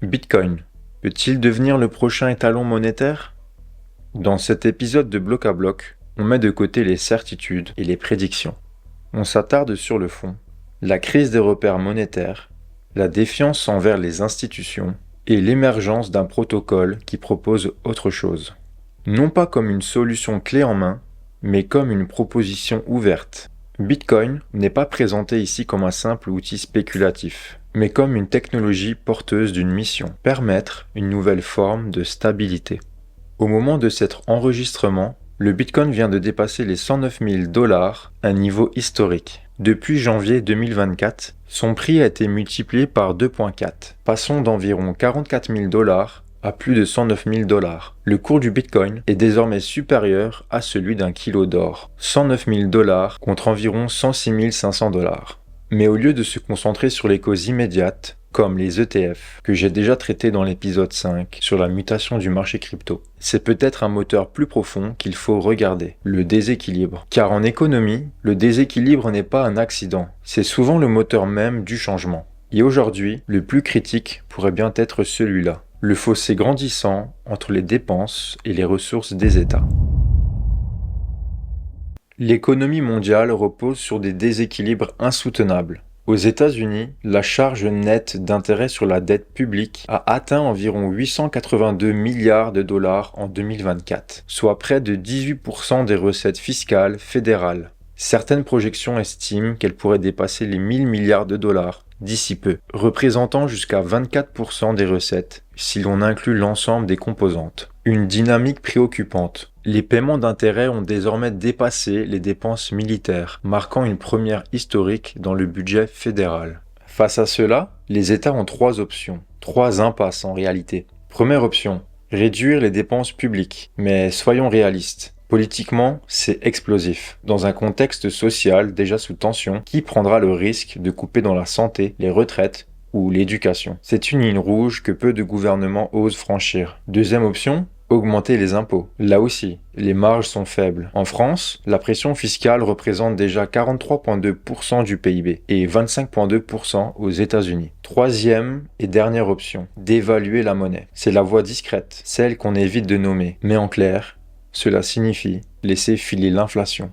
Bitcoin peut-il devenir le prochain étalon monétaire? Dans cet épisode de Bloc à Bloc, on met de côté les certitudes et les prédictions. On s'attarde sur le fond, la crise des repères monétaires, la défiance envers les institutions et l'émergence d'un protocole qui propose autre chose. Non pas comme une solution clé en main, mais comme une proposition ouverte. Bitcoin n'est pas présenté ici comme un simple outil spéculatif, mais comme une technologie porteuse d'une mission, permettre une nouvelle forme de stabilité. Au moment de cet enregistrement, le Bitcoin vient de dépasser les 109 000 $, un niveau historique. Depuis janvier 2024, son prix a été multiplié par 2,4, passant d'environ 44 000 $ à plus de 109 000 $. Le cours du Bitcoin est désormais supérieur à celui d'un kilo d'or, 109 000 $ contre environ 106 500 $. Mais au lieu de se concentrer sur les causes immédiates, comme les ETF, que j'ai déjà traité dans l'épisode 5 sur la mutation du marché crypto, c'est peut-être un moteur plus profond qu'il faut regarder, le déséquilibre. Car en économie, le déséquilibre n'est pas un accident, c'est souvent le moteur même du changement. Et aujourd'hui, le plus critique pourrait bien être celui-là, le fossé grandissant entre les dépenses et les ressources des États. L'économie mondiale repose sur des déséquilibres insoutenables. Aux États-Unis, la charge nette d'intérêt sur la dette publique a atteint environ 882 milliards de dollars en 2024, soit près de 18% des recettes fiscales fédérales. Certaines projections estiment qu'elle pourrait dépasser les 1000 milliards de dollars d'ici peu, représentant jusqu'à 24% des recettes si l'on inclut l'ensemble des composantes. Une dynamique préoccupante. Les paiements d'intérêt ont désormais dépassé les dépenses militaires, marquant une première historique dans le budget fédéral. Face à cela, les États ont trois options, trois impasses en réalité. Première option, réduire les dépenses publiques. Mais soyons réalistes. Politiquement, c'est explosif. Dans un contexte social déjà sous tension, qui prendra le risque de couper dans la santé, les retraites ou l'éducation? C'est une ligne rouge que peu de gouvernements osent franchir. Deuxième option, augmenter les impôts. Là aussi, les marges sont faibles. En France, la pression fiscale représente déjà 43,2% du PIB et 25,2% aux États-Unis. Troisième et dernière option, dévaluer la monnaie. C'est la voie discrète, celle qu'on évite de nommer. Mais en clair, cela signifie laisser filer l'inflation.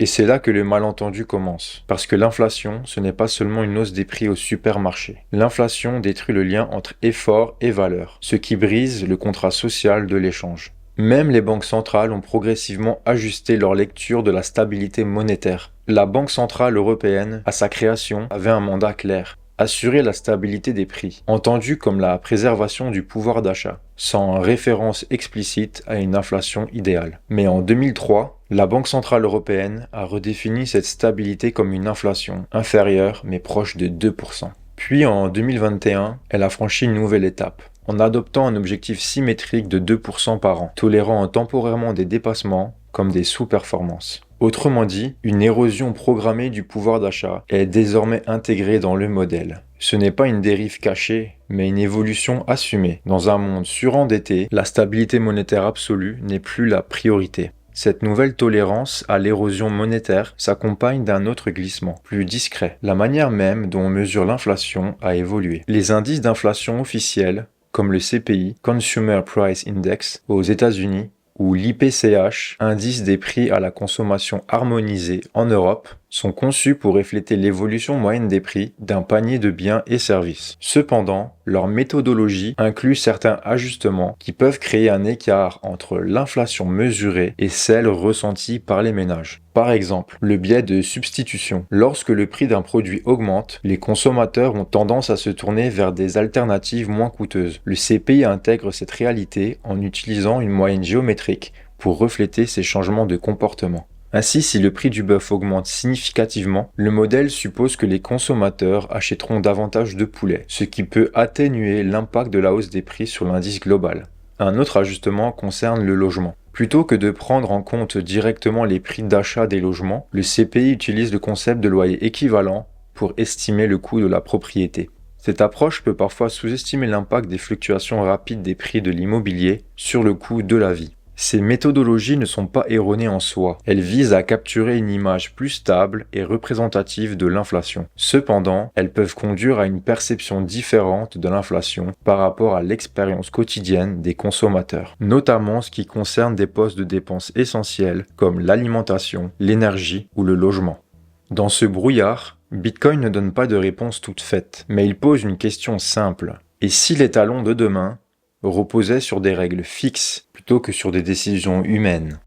Et c'est là que le malentendu commence. Parce que l'inflation, ce n'est pas seulement une hausse des prix au supermarché. L'inflation détruit le lien entre effort et valeur, ce qui brise le contrat social de l'échange. Même les banques centrales ont progressivement ajusté leur lecture de la stabilité monétaire. La Banque centrale européenne, à sa création, avait un mandat clair. Assurer la stabilité des prix, entendu comme la préservation du pouvoir d'achat, sans référence explicite à une inflation idéale. Mais en 2003, la Banque centrale européenne a redéfini cette stabilité comme une inflation inférieure mais proche de 2%. Puis en 2021, elle a franchi une nouvelle étape, en adoptant un objectif symétrique de 2% par an, tolérant temporairement des dépassements comme des sous-performances. Autrement dit, une érosion programmée du pouvoir d'achat est désormais intégrée dans le modèle. Ce n'est pas une dérive cachée, mais une évolution assumée. Dans un monde surendetté, la stabilité monétaire absolue n'est plus la priorité. Cette nouvelle tolérance à l'érosion monétaire s'accompagne d'un autre glissement, plus discret. La manière même dont on mesure l'inflation a évolué. Les indices d'inflation officiels, comme le CPI, Consumer Price Index, aux États-Unis, ou l'IPCH, indice des prix à la consommation harmonisé en Europe, sont conçus pour refléter l'évolution moyenne des prix d'un panier de biens et services. Cependant, leur méthodologie inclut certains ajustements qui peuvent créer un écart entre l'inflation mesurée et celle ressentie par les ménages. Par exemple, le biais de substitution. Lorsque le prix d'un produit augmente, les consommateurs ont tendance à se tourner vers des alternatives moins coûteuses. Le CPI intègre cette réalité en utilisant une moyenne géométrique pour refléter ces changements de comportement. Ainsi, si le prix du bœuf augmente significativement, le modèle suppose que les consommateurs achèteront davantage de poulet, ce qui peut atténuer l'impact de la hausse des prix sur l'indice global. Un autre ajustement concerne le logement. Plutôt que de prendre en compte directement les prix d'achat des logements, le CPI utilise le concept de loyer équivalent pour estimer le coût de la propriété. Cette approche peut parfois sous-estimer l'impact des fluctuations rapides des prix de l'immobilier sur le coût de la vie. Ces méthodologies ne sont pas erronées en soi, elles visent à capturer une image plus stable et représentative de l'inflation. Cependant, elles peuvent conduire à une perception différente de l'inflation par rapport à l'expérience quotidienne des consommateurs, notamment ce qui concerne des postes de dépenses essentiels comme l'alimentation, l'énergie ou le logement. Dans ce brouillard, Bitcoin ne donne pas de réponse toute faite, mais il pose une question simple. Et si les talons de demain reposaient sur des règles fixes plutôt que sur des décisions humaines?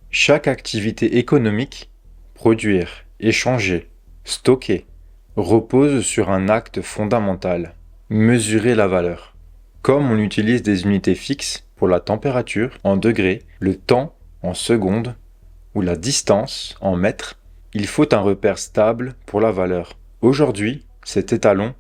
Chaque activité économique, produire, échanger, stocker, repose sur un acte fondamental, mesurer la valeur. Comme on utilise des unités fixes pour la température en degrés, le temps en secondes ou la distance en mètres, il faut un repère stable pour la valeur. Aujourd'hui, cet étalon,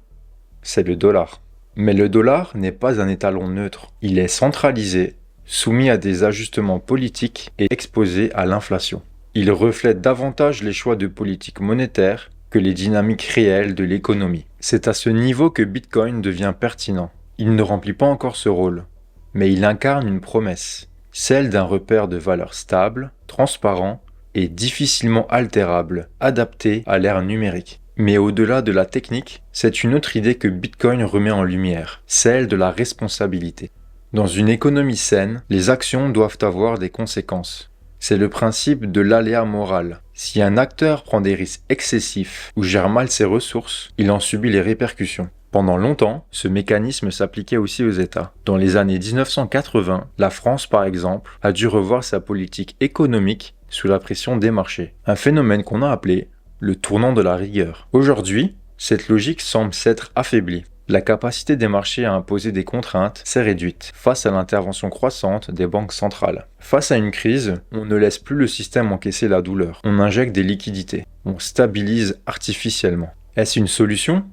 c'est le dollar. Mais le dollar n'est pas un étalon neutre. Il est centralisé, soumis à des ajustements politiques et exposé à l'inflation. Il reflète davantage les choix de politique monétaire que les dynamiques réelles de l'économie. C'est à ce niveau que Bitcoin devient pertinent. Il ne remplit pas encore ce rôle, mais il incarne une promesse, celle d'un repère de valeur stable, transparent et difficilement altérable, adapté à l'ère numérique. Mais au-delà de la technique, c'est une autre idée que Bitcoin remet en lumière, celle de la responsabilité. Dans une économie saine, les actions doivent avoir des conséquences. C'est le principe de l'aléa moral. Si un acteur prend des risques excessifs ou gère mal ses ressources, il en subit les répercussions. Pendant longtemps, ce mécanisme s'appliquait aussi aux États. Dans les années 1980, la France par exemple a dû revoir sa politique économique sous la pression des marchés. Un phénomène qu'on a appelé le tournant de la rigueur. Aujourd'hui, cette logique semble s'être affaiblie. La capacité des marchés à imposer des contraintes s'est réduite face à l'intervention croissante des banques centrales. Face à une crise, on ne laisse plus le système encaisser la douleur. On injecte des liquidités. On stabilise artificiellement. Est-ce une solution?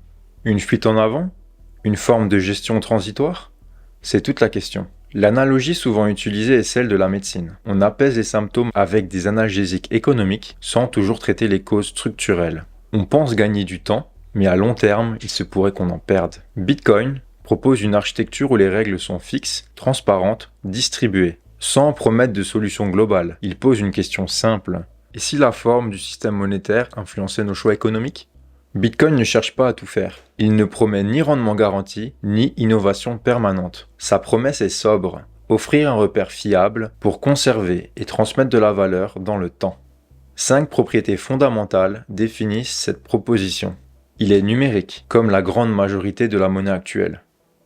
Une fuite en avant? Une forme de gestion transitoire? C'est toute la question. L'analogie souvent utilisée est celle de la médecine. On apaise les symptômes avec des analgésiques économiques sans toujours traiter les causes structurelles. On pense gagner du temps, mais à long terme, il se pourrait qu'on en perde. Bitcoin propose une architecture où les règles sont fixes, transparentes, distribuées. Sans promettre de solution globale, il pose une question simple. Et si la forme du système monétaire influençait nos choix économiques? Bitcoin ne cherche pas à tout faire. Il ne promet ni rendement garanti, ni innovation permanente. Sa promesse est sobre, offrir un repère fiable pour conserver et transmettre de la valeur dans le temps. 5 propriétés fondamentales définissent cette proposition. Il est numérique, comme la grande majorité de la monnaie actuelle.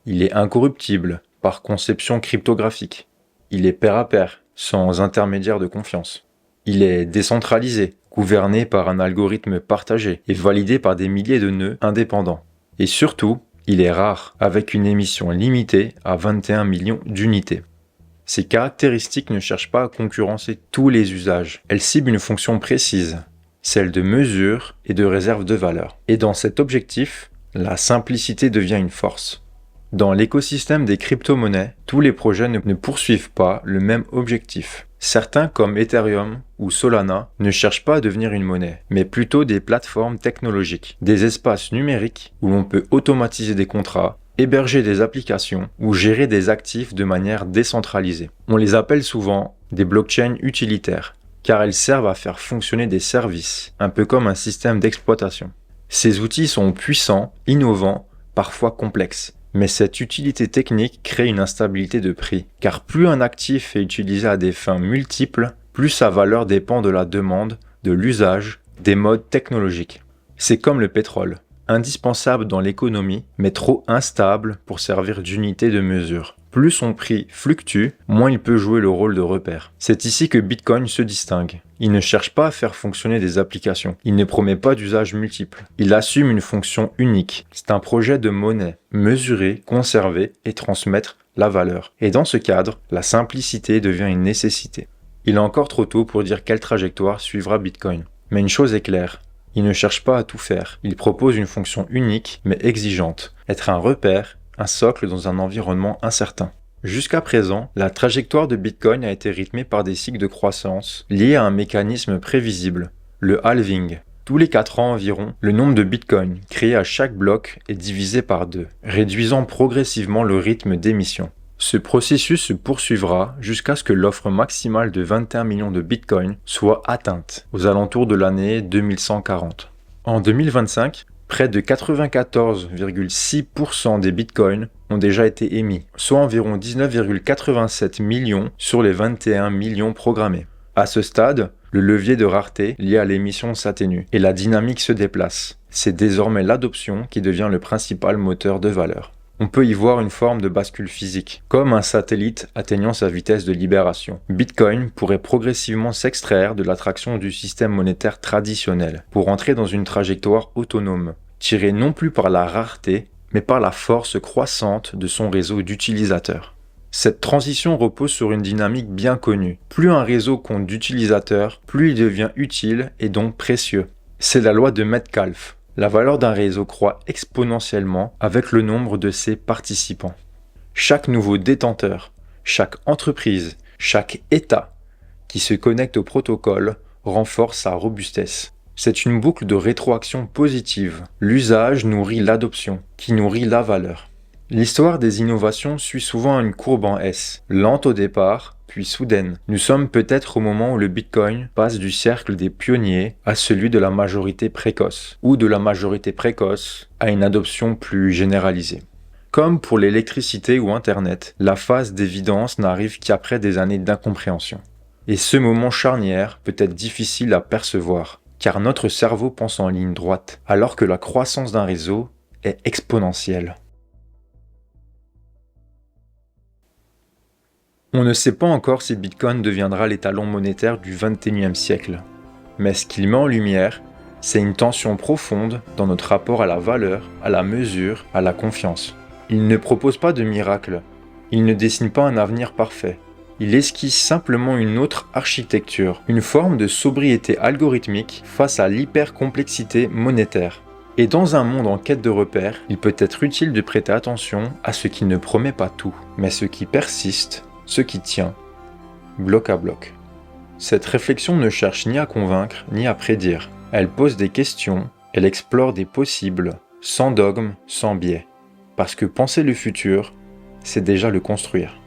Il est incorruptible, par conception cryptographique. Il est pair à pair, sans intermédiaire de confiance. Il est décentralisé, gouverné par un algorithme partagé et validé par des milliers de nœuds indépendants. Et surtout, il est rare, avec une émission limitée à 21 millions d'unités. Ces caractéristiques ne cherchent pas à concurrencer tous les usages. Elles ciblent une fonction précise, celle de mesure et de réserve de valeur. Et dans cet objectif, la simplicité devient une force. Dans l'écosystème des crypto-monnaies, tous les projets ne poursuivent pas le même objectif. Certains, comme Ethereum ou Solana, ne cherchent pas à devenir une monnaie, mais plutôt des plateformes technologiques, des espaces numériques où l'on peut automatiser des contrats, héberger des applications ou gérer des actifs de manière décentralisée. On les appelle souvent des blockchains utilitaires, car elles servent à faire fonctionner des services, un peu comme un système d'exploitation. Ces outils sont puissants, innovants, parfois complexes. Mais cette utilité technique crée une instabilité de prix, car plus un actif est utilisé à des fins multiples, plus sa valeur dépend de la demande, de l'usage, des modes technologiques. C'est comme le pétrole, indispensable dans l'économie, mais trop instable pour servir d'unité de mesure. Plus son prix fluctue, moins il peut jouer le rôle de repère. C'est ici que Bitcoin se distingue. Il ne cherche pas à faire fonctionner des applications. Il ne promet pas d'usages multiples. Il assume une fonction unique. C'est un projet de monnaie. Mesurer, conserver et transmettre la valeur. Et dans ce cadre, la simplicité devient une nécessité. Il est encore trop tôt pour dire quelle trajectoire suivra Bitcoin. Mais une chose est claire. Il ne cherche pas à tout faire. Il propose une fonction unique mais exigeante. Être un repère, un socle dans un environnement incertain. Jusqu'à présent, la trajectoire de Bitcoin a été rythmée par des cycles de croissance liés à un mécanisme prévisible, le halving. Tous les 4 ans environ, le nombre de Bitcoin créés à chaque bloc est divisé par 2, réduisant progressivement le rythme d'émission. Ce processus se poursuivra jusqu'à ce que l'offre maximale de 21 millions de bitcoins soit atteinte, aux alentours de l'année 2140. En 2025, près de 94,6% des bitcoins ont déjà été émis, soit environ 19,87 millions sur les 21 millions programmés. À ce stade, le levier de rareté lié à l'émission s'atténue et la dynamique se déplace. C'est désormais l'adoption qui devient le principal moteur de valeur. On peut y voir une forme de bascule physique, comme un satellite atteignant sa vitesse de libération. Bitcoin pourrait progressivement s'extraire de l'attraction du système monétaire traditionnel pour entrer dans une trajectoire autonome, tirée non plus par la rareté, mais par la force croissante de son réseau d'utilisateurs. Cette transition repose sur une dynamique bien connue. Plus un réseau compte d'utilisateurs, plus il devient utile et donc précieux. C'est la loi de Metcalfe. La valeur d'un réseau croît exponentiellement avec le nombre de ses participants. Chaque nouveau détenteur, chaque entreprise, chaque État qui se connecte au protocole renforce sa robustesse. C'est une boucle de rétroaction positive. L'usage nourrit l'adoption, qui nourrit la valeur. L'histoire des innovations suit souvent une courbe en S, lente au départ, puis soudaine. Nous sommes peut-être au moment où le Bitcoin passe du cercle des pionniers à celui de la majorité précoce, ou de la majorité précoce à une adoption plus généralisée. Comme pour l'électricité ou Internet, la phase d'évidence n'arrive qu'après des années d'incompréhension. Et ce moment charnière peut être difficile à percevoir, car notre cerveau pense en ligne droite, alors que la croissance d'un réseau est exponentielle. On ne sait pas encore si Bitcoin deviendra l'étalon monétaire du XXIe siècle. Mais ce qu'il met en lumière, c'est une tension profonde dans notre rapport à la valeur, à la mesure, à la confiance. Il ne propose pas de miracle, il ne dessine pas un avenir parfait. Il esquisse simplement une autre architecture, une forme de sobriété algorithmique face à l'hypercomplexité monétaire. Et dans un monde en quête de repères, il peut être utile de prêter attention à ce qui ne promet pas tout, mais ce qui persiste, ce qui tient, bloc à bloc. Cette réflexion ne cherche ni à convaincre, ni à prédire. Elle pose des questions, elle explore des possibles, sans dogme, sans biais. Parce que penser le futur, c'est déjà le construire.